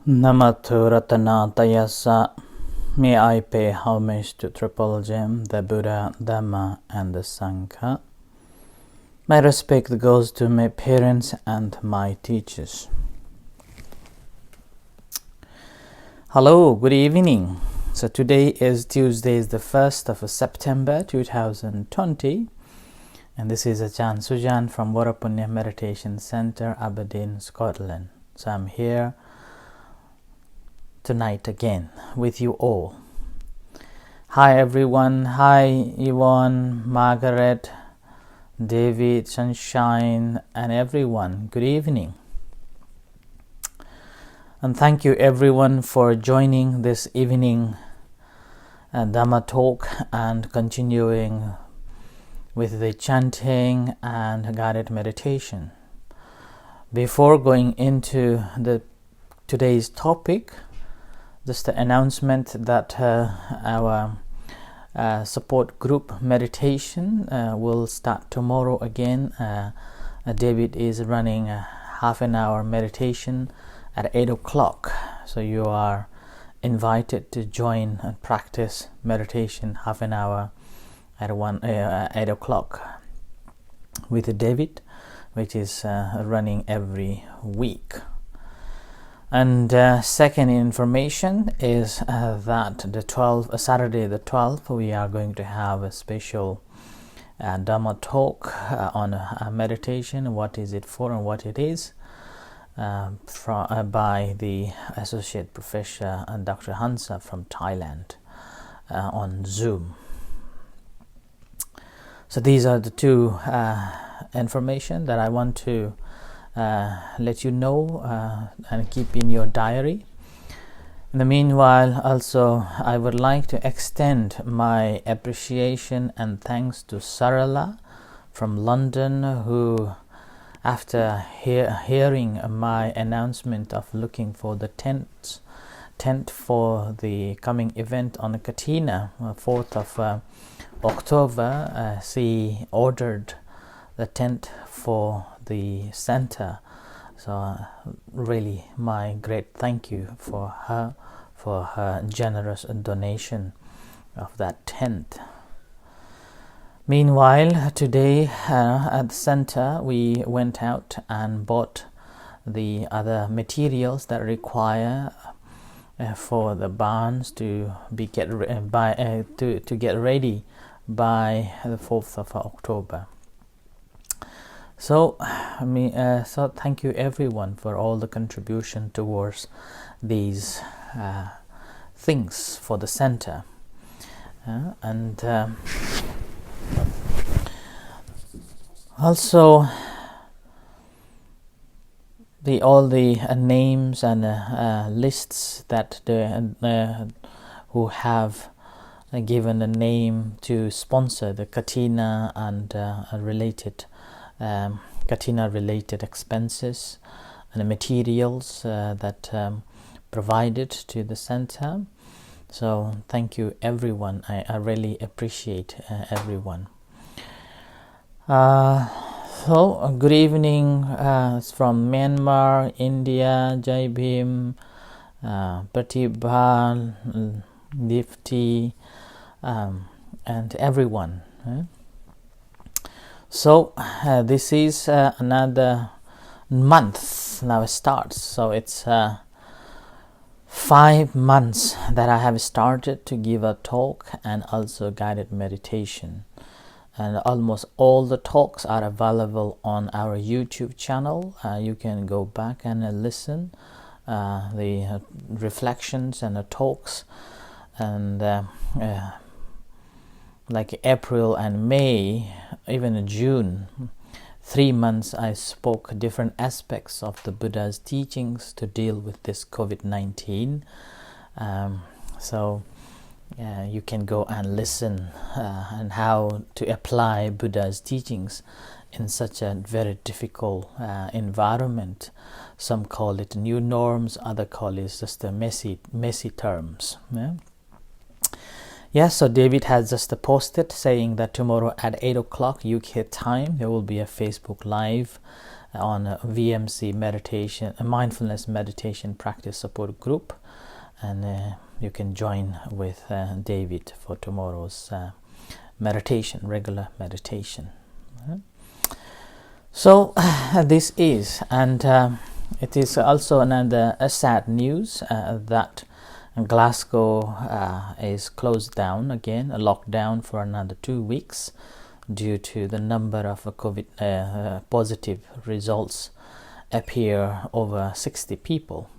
Namato Ratanatayasa. May I pay homage to Triple Gem, the Buddha, Dhamma, and the Sangha. My respect goes to my parents and my teachers. Hello, good evening. So today is Tuesday, the 1st of September 2020, and this is Ajahn Sujan from Varapunya Meditation Center, Aberdeen, Scotland. So I'm here tonight again with you all. Hi everyone. Hi Yvonne, Margaret, David, Sunshine, and everyone. Good evening. And thank you everyone for joining this evening Dhamma talk and continuing with the chanting and guided meditation. Before going into today's topic, just the announcement that our support group meditation will start tomorrow again. David is running a half an hour meditation at 8 o'clock. So you are invited to join and practice meditation half an hour at 8 o'clock with David, which is running every week. And second information is that Saturday the 12th, we are going to have a special Dhamma talk on meditation, what is it for and what it is, by the Associate Professor Dr. Hansa from Thailand on Zoom. So these are the two information that I want to let you know and keep in your diary. In the meanwhile, also I would like to extend my appreciation and thanks to Sarala from London, who after hearing my announcement of looking for the tent for the coming event on the Katina, 4th of October, she ordered the tent for the center. So really my great thank you for her generous donation of that tent. Meanwhile, today at the center we went out and bought the other materials that require for the barns to get ready by the 4th of October. So thank you everyone for all the contribution towards these things for the center, and also all the names and lists that who have given a name to sponsor the Katina and related Katina related expenses and the materials that provided to the center. So thank you everyone. I really appreciate everyone. So good evening from Myanmar, India, Jai Bhim, Pratibha, Difti, and everyone. So this is another month now starts. So it's 5 months that I have started to give a talk and also guided meditation. And almost all the talks are available on our YouTube channel. You can go back and listen the reflections and the talks. And like April and May, even in June, 3 months I spoke different aspects of the Buddha's teachings to deal with this COVID-19. So you can go and listen and how to apply Buddha's teachings in such a very difficult environment. Some call it new norms, others call it just the messy terms. Yes, so David has just posted saying that tomorrow at 8 o'clock UK time there will be a Facebook Live on a VMC meditation, a mindfulness meditation practice support group, and you can join with David for tomorrow's meditation, regular meditation. So this is, and it is also another sad news that Glasgow is closed down again, a lockdown for another 2 weeks due to the number of COVID positive results appear over 60 people,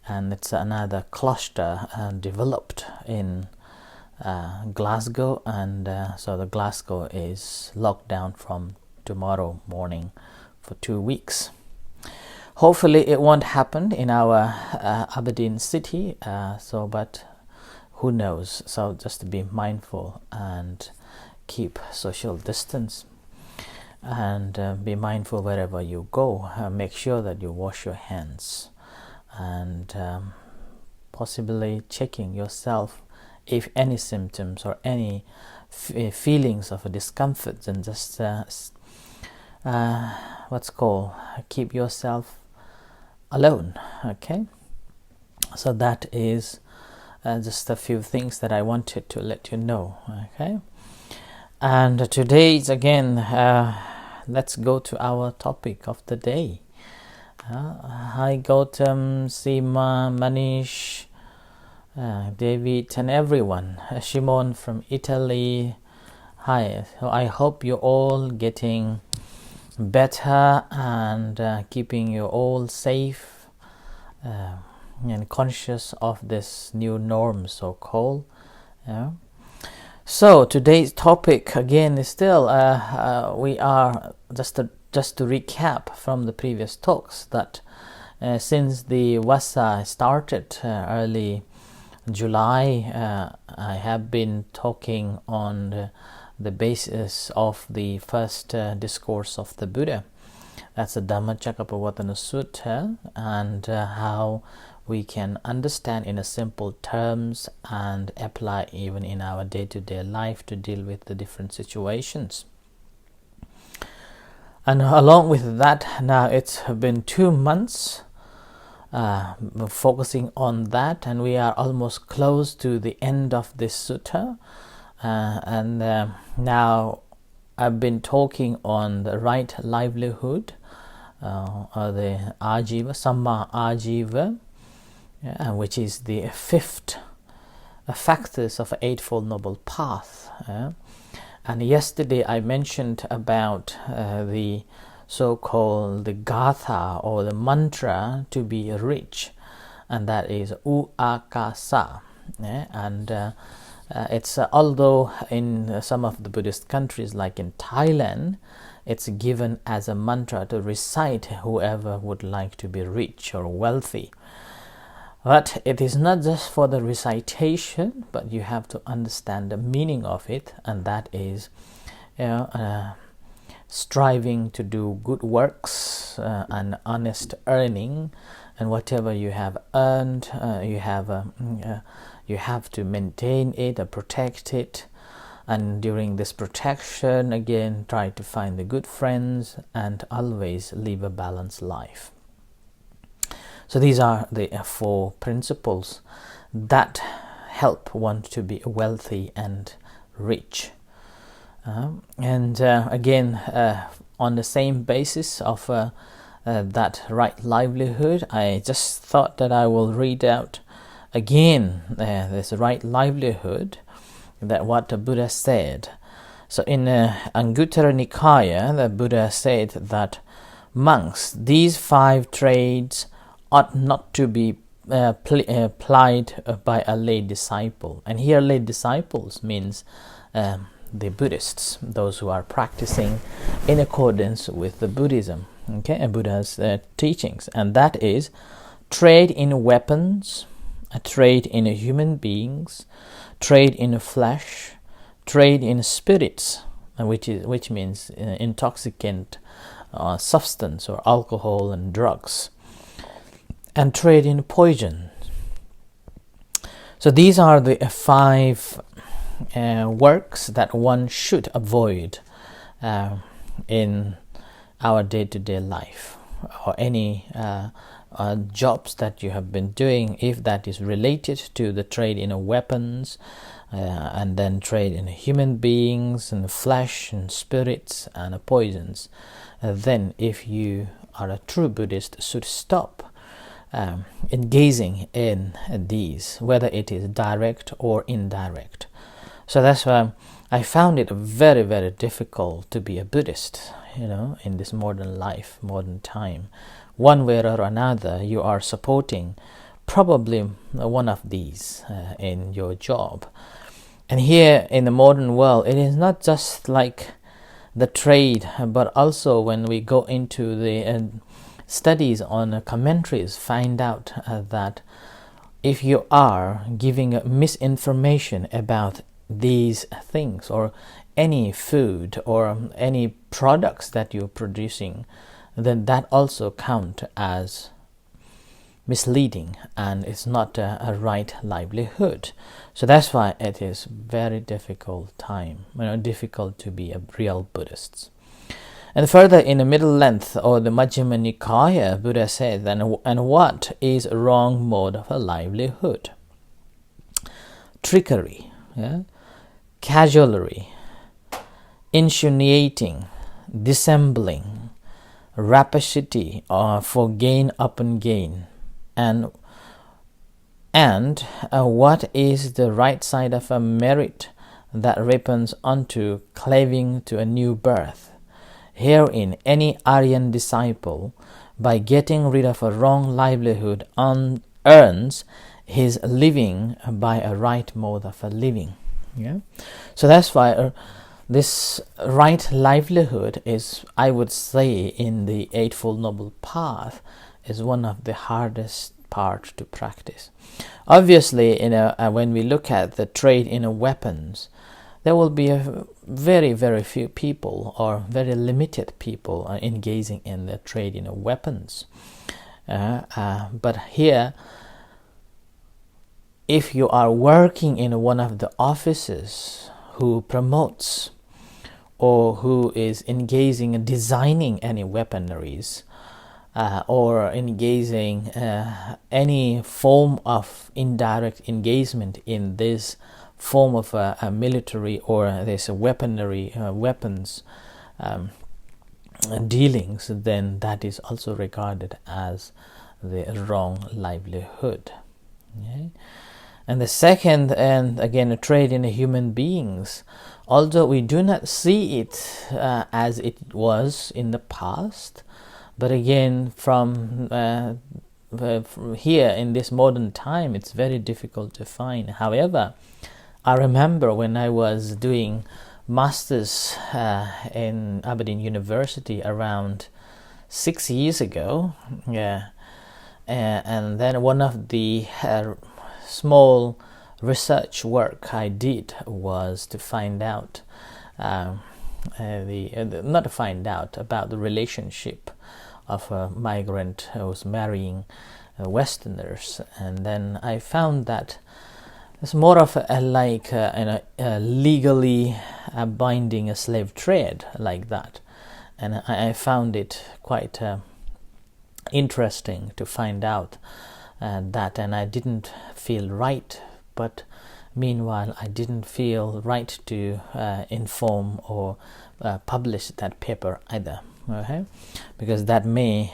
and it's another cluster developed in Glasgow, and so the Glasgow is locked down from tomorrow morning for 2 weeks. Hopefully it won't happen in our Aberdeen city, but who knows. So just to be mindful and keep social distance, and be mindful wherever you go. Make sure that you wash your hands, and possibly checking yourself if any symptoms or any feelings of a discomfort, and just keep yourself alone. Okay, so that is just a few things that I wanted to let you know. Okay, and today is again, let's go to our topic of the day. Hi Gautam, Seema, Manish, David, and everyone. Shimon from Italy. Hi. So I hope you're all getting better and keeping you all safe and conscious of this new norm, so called. So today's topic again is still we are just to recap from the previous talks that since the Vasa started early July, I have been talking on the basis of the first discourse of the Buddha. That's the Dhammacakkappavattana Sutta, and how we can understand in a simple terms and apply even in our day-to-day life to deal with the different situations. And along with that, now it's been 2 months focusing on that, and we are almost close to the end of this sutta, and now I've been talking on the right livelihood, or the Ajiva, Samma Ajiva, which is the 5th factors of an Eightfold Noble Path. And yesterday I mentioned about the so-called the Gatha, or the mantra to be rich, and that is Uakasa. And it's although in some of the Buddhist countries, like in Thailand, it's given as a mantra to recite whoever would like to be rich or wealthy. But it is not just for the recitation, but you have to understand the meaning of it, and that is striving to do good works and honest earning, and whatever you have earned, you have to maintain it or protect it, and during this protection again try to find the good friends and always live a balanced life. So these are the 4 principles that help one to be wealthy and rich. Again, on the same basis of that right livelihood, I just thought that I will read out again this right livelihood, that what the Buddha said. So in Anguttara Nikaya, the Buddha said that monks, these 5 trades ought not to be plied by a lay disciple. And here lay disciples means the Buddhists, those who are practicing in accordance with the Buddhism, Buddha's teachings. And that is trade in weapons, a trade in human beings, trade in flesh, trade in spirits, which means intoxicant substance or alcohol and drugs, and trade in poison. So these are the 5 works that one should avoid in our day-to-day life, or any jobs that you have been doing, if that is related to the trade in weapons, and then trade in human beings and flesh and spirits and poisons, then if you are a true Buddhist, should stop engaging in these, whether it is direct or indirect. So that's why I found it very, very difficult to be a Buddhist, in this modern life, modern time. One way or another, you are supporting probably one of these in your job. And here in the modern world, it is not just like the trade, but also when we go into the studies on commentaries, find out that if you are giving misinformation about these things, or any food or any products that you're producing, then that also count as misleading, and it's not a right livelihood. So that's why it is very difficult to be a real Buddhist. And further, in the middle length or the Majjhima Nikaya, Buddha says, and what is a wrong mode of a livelihood? Trickery, cajolery, insinuating, dissembling, rapacity for gain upon gain, and what is the right side of a merit that ripens unto claving to a new birth. Herein any Aryan disciple, by getting rid of a wrong livelihood, earns his living by a right mode of a living. So that's why this right livelihood is, I would say, in the Eightfold Noble Path, is one of the hardest part to practice. Obviously, when we look at the trade in weapons, there will be a very, very few people, or very limited people, engaging in the trade in weapons. But here, if you are working in one of the offices who promotes or who is engaging in designing any weaponaries, or engaging any form of indirect engagement in this form of a military or this weapons dealings, then that is also regarded as the wrong livelihood. And the second, and again, a trade in human beings, although we do not see it as it was in the past, but again, from here in this modern time, it's very difficult to find. However, I remember when I was doing masters in Aberdeen University around 6 years ago, and then one of the small research work I did was to find out not to find out about the relationship of a migrant who was marrying Westerners, and then I found that it's more of a legally binding a slave trade like that, and I found it quite interesting to find out that, and I didn't feel right, but meanwhile I didn't feel right to inform or publish that paper either, because that may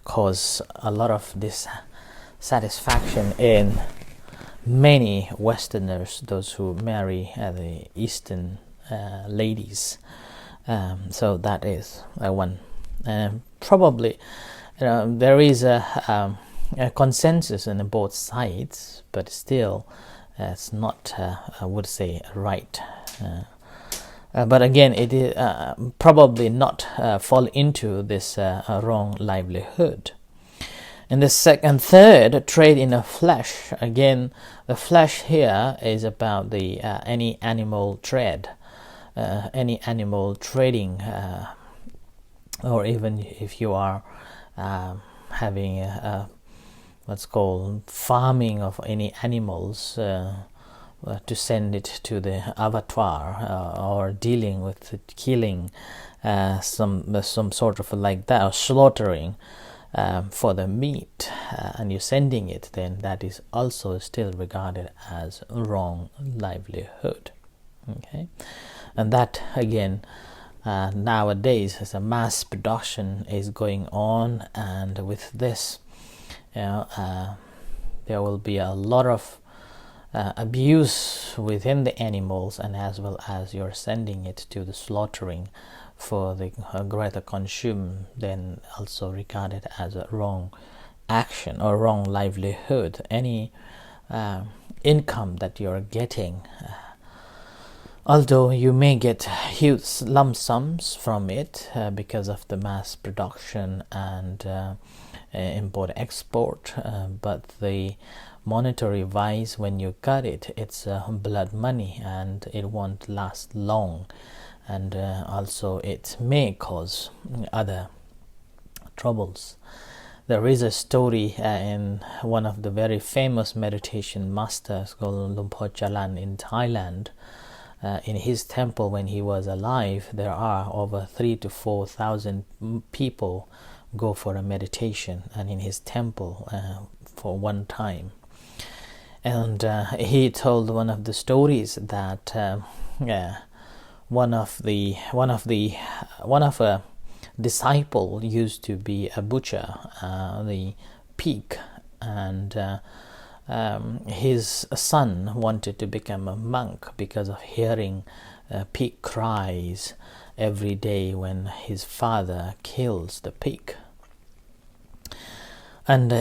cause a lot of dissatisfaction in many Westerners, those who marry the Eastern ladies. So that is one. Probably there is a consensus on both sides, but still it's not, I would say, right. But again, it is probably not fall into this wrong livelihood. And the third, trade in the flesh. Again, the flesh here is about the any animal trade, any animal trading, or even if you are having what's called farming of any animals to send it to the abattoir, or dealing with killing some sort of like that, or slaughtering for the meat, and you're sending it, then that is also still regarded as wrong livelihood. Okay, and that again, nowadays, as a mass production is going on, and with this, there will be a lot of abuse within the animals, and as well as you're sending it to the slaughtering for the greater consume, then also regarded as a wrong action or wrong livelihood. Any income that you're getting, although you may get huge lump sums from it because of the mass production and import export, but the monetary wise, when you cut it, it's blood money, and it won't last long, and also it may cause other troubles. There is a story in one of the very famous meditation masters called Lumpur Chalan in Thailand. In his temple, when he was alive, there are over 3,000 to 4,000 people go for a meditation, and in his temple for one time. And he told one of the stories that one of a disciple used to be a butcher, the pig, and his son wanted to become a monk because of hearing pig cries every day when his father kills the pig. And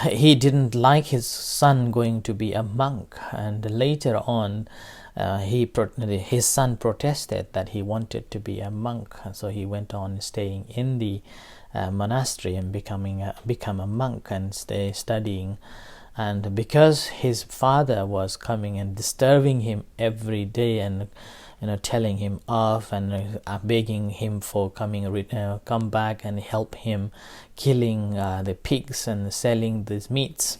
he didn't like his son going to be a monk, and later on his son protested that he wanted to be a monk, so he went on staying in the monastery and become a monk and stay studying. And because his father was coming and disturbing him every day, and telling him off and begging him for come back and help him killing the pigs and selling these meats,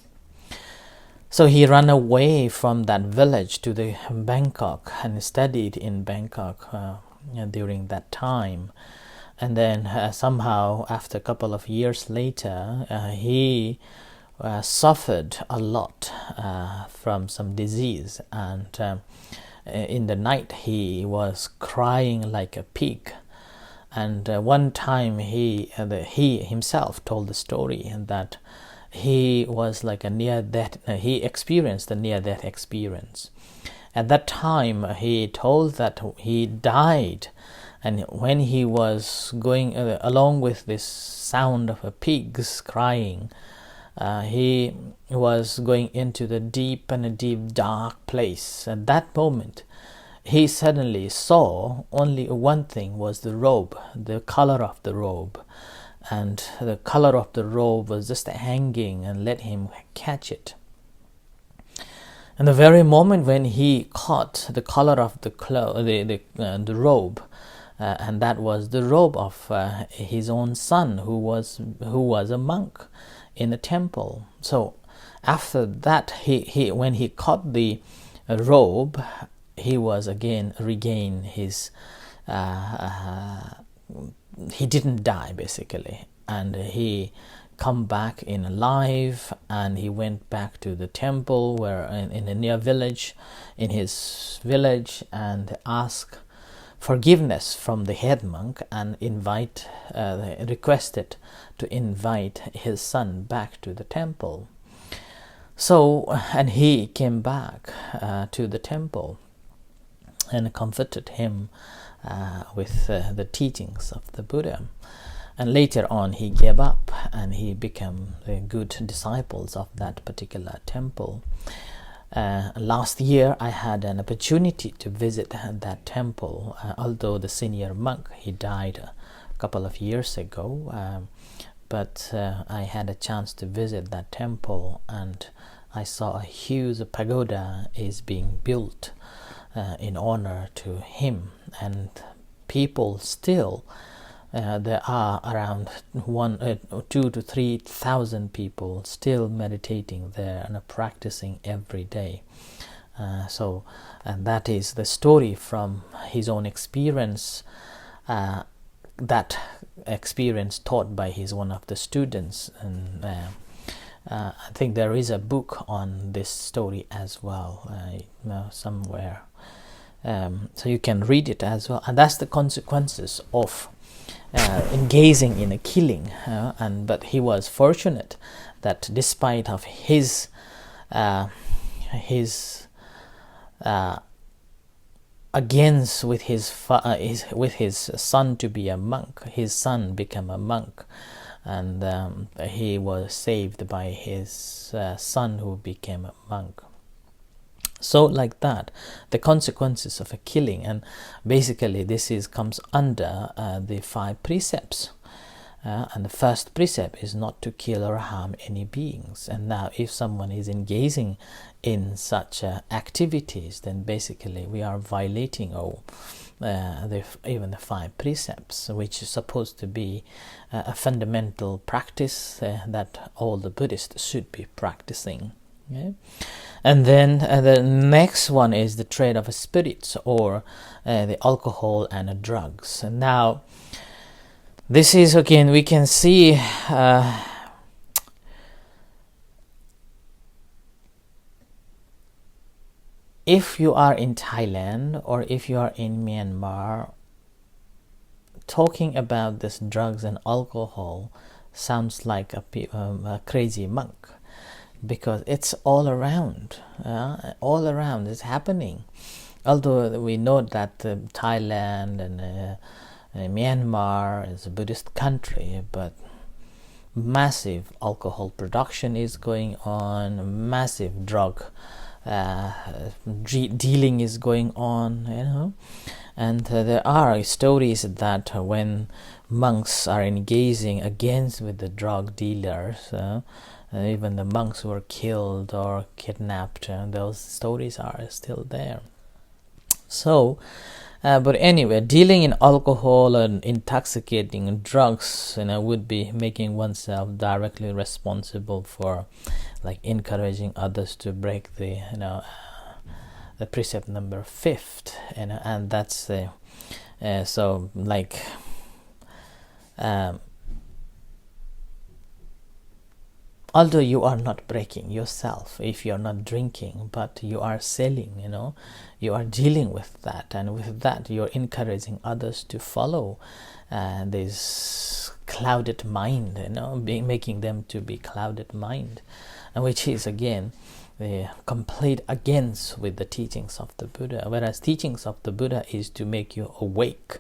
so he ran away from that village to the Bangkok and studied in Bangkok during that time. And then somehow, after a couple of years later, he suffered a lot from some disease, and in the night he was crying like a pig. And one time he himself told the story that he was like a near-death, he experienced a near-death experience. At that time he told that he died, and when he was going along with this sound of a pig's crying, he was going into the deep dark place. At that moment he suddenly saw only one thing, was the robe, the color of the robe, and the color of the robe was just hanging, and let him catch it. And the very moment when he caught the color of the robe, and that was the robe of his own son, who was a monk in a temple. So after that, he when he caught the robe, he was again regain his he didn't die basically, and he come back in alive, and he went back to the temple where in a near village, in his village, and asked forgiveness from the head monk, and requested to invite his son back to the temple. So, and he came back to the temple and comforted him with the teachings of the Buddha. And later on he gave up, and he became the good disciples of that particular temple. Last year I had an opportunity to visit that temple, although the senior monk, he died a couple of years ago, but I had a chance to visit that temple, and I saw a huge pagoda is being built in honor to him, and people still there are around 2,000 to 3,000 people still meditating there and practicing every day. And that is the story from his own experience, that experience taught by one of the students. And I think there is a book on this story as well, somewhere. So you can read it as well. And that's the consequences of engaging in a killing. But he was fortunate that despite of his against with his son to be a monk, his son became a monk, and he was saved by his son who became a monk. So like that, the consequences of a killing, and basically this comes under the 5 precepts. And the first precept is not to kill or harm any beings. And now if someone is engaging in such activities, then basically we are violating even the 5 precepts, which is supposed to be a fundamental practice that all the Buddhists should be practicing. Okay? And then the next one is the trade of spirits, or the alcohol and drugs. And now this is, again, we can see if you are in Thailand or if you are in Myanmar, talking about this drugs and alcohol sounds like a crazy monk, because it's all around. It's happening. Although we know that Thailand and Myanmar is a Buddhist country, but massive alcohol production is going on, massive drug dealing is going on, and there are stories that when monks are engaging against with the drug dealers, even the monks were killed or kidnapped, those stories are still there. So but anyway, dealing in alcohol and intoxicating drugs, would be making oneself directly responsible for, like, encouraging others to break the precept number 5, and that's so, like, although you are not breaking yourself if you're not drinking, but you are selling, you are dealing with that, and with that you're encouraging others to follow this clouded mind, making them to be clouded mind, and which is again the complete against with the teachings of the Buddha. Whereas teachings of the Buddha is to make you awake,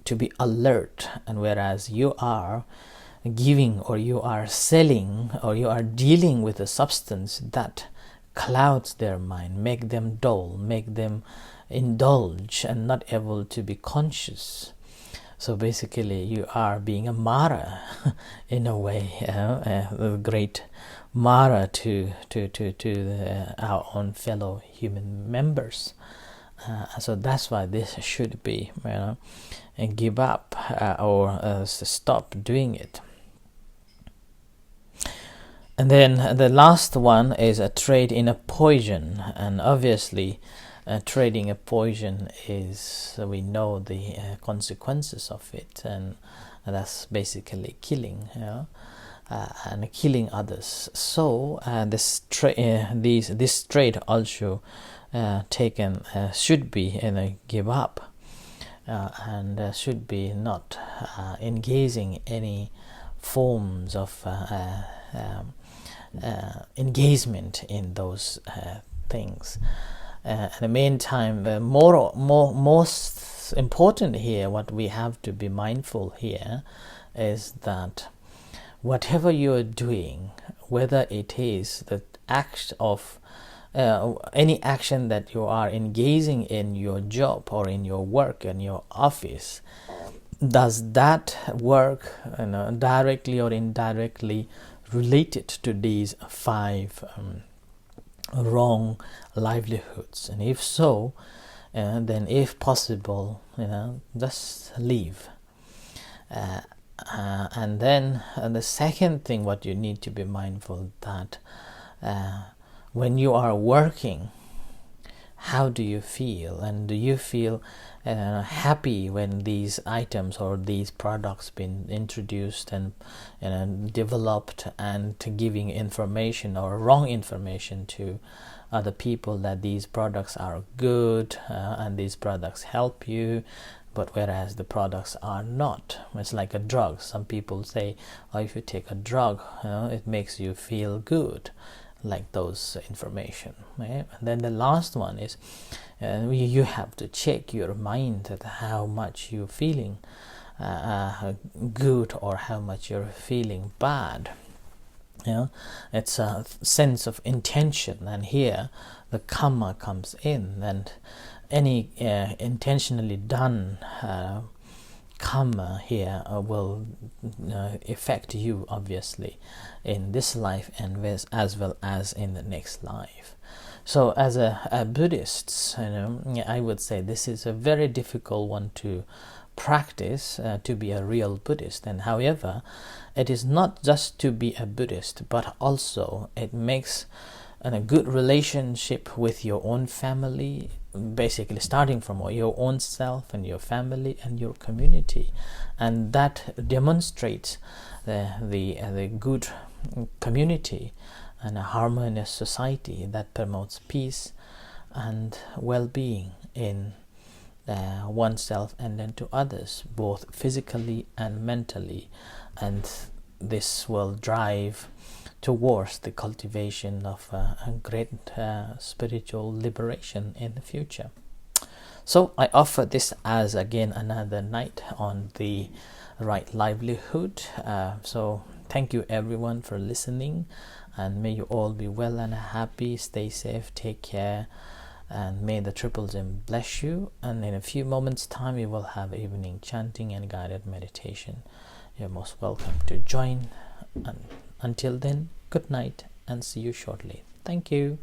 to be alert, and whereas you are giving, or you are selling, or you are dealing with a substance that clouds their mind, make them dull, make them indulge and not able to be conscious. So basically you are being a Mara in a way, a great Mara to our own fellow human members. So that's why this should be, and give up or stop doing it. And then the last one is a trade in a poison, and obviously trading a poison is, we know the consequences of it, and that's basically killing, and killing others. So this trade also taken should be give up, and should be not engaging any forms of engagement in those things. At the meantime, most important here, what we have to be mindful here is that whatever you are doing, whether it is the act of any action that you are engaging in your job or in your work in your office, does that work directly or indirectly related to these 5 wrong livelihoods? And if so, then if possible, just leave. And then the second thing what you need to be mindful that when you are working, how do you feel, and do you feel happy when these items or these products been introduced and developed, and to giving information or wrong information to other people that these products are good and these products help you, but whereas the products are not. It's like a drug. Some people say, oh, if you take a drug, it makes you feel good, like those information, right? And then the last one is you have to check your mind at how much you're feeling good or how much you're feeling bad. It's a sense of intention, and here the karma comes in, and any intentionally done karma here will affect you, obviously, in this life and as well as in the next life. So as a Buddhist, I would say this is a very difficult one to practice, to be a real Buddhist. And however, it is not just to be a Buddhist, but also it makes a good relationship with your own family, basically starting from your own self and your family and your community, and that demonstrates the good community and a harmonious society that promotes peace and well-being in oneself and then to others, both physically and mentally, and this will drive towards the cultivation of a great spiritual liberation in the future. So I offer this as again another night on the right livelihood. So thank you everyone for listening, and may you all be well and happy. Stay safe, take care, and may the Triple Gem bless you. And in a few moments time we will have evening chanting and guided meditation. You're most welcome to join, and until then, good night and see you shortly. Thank you.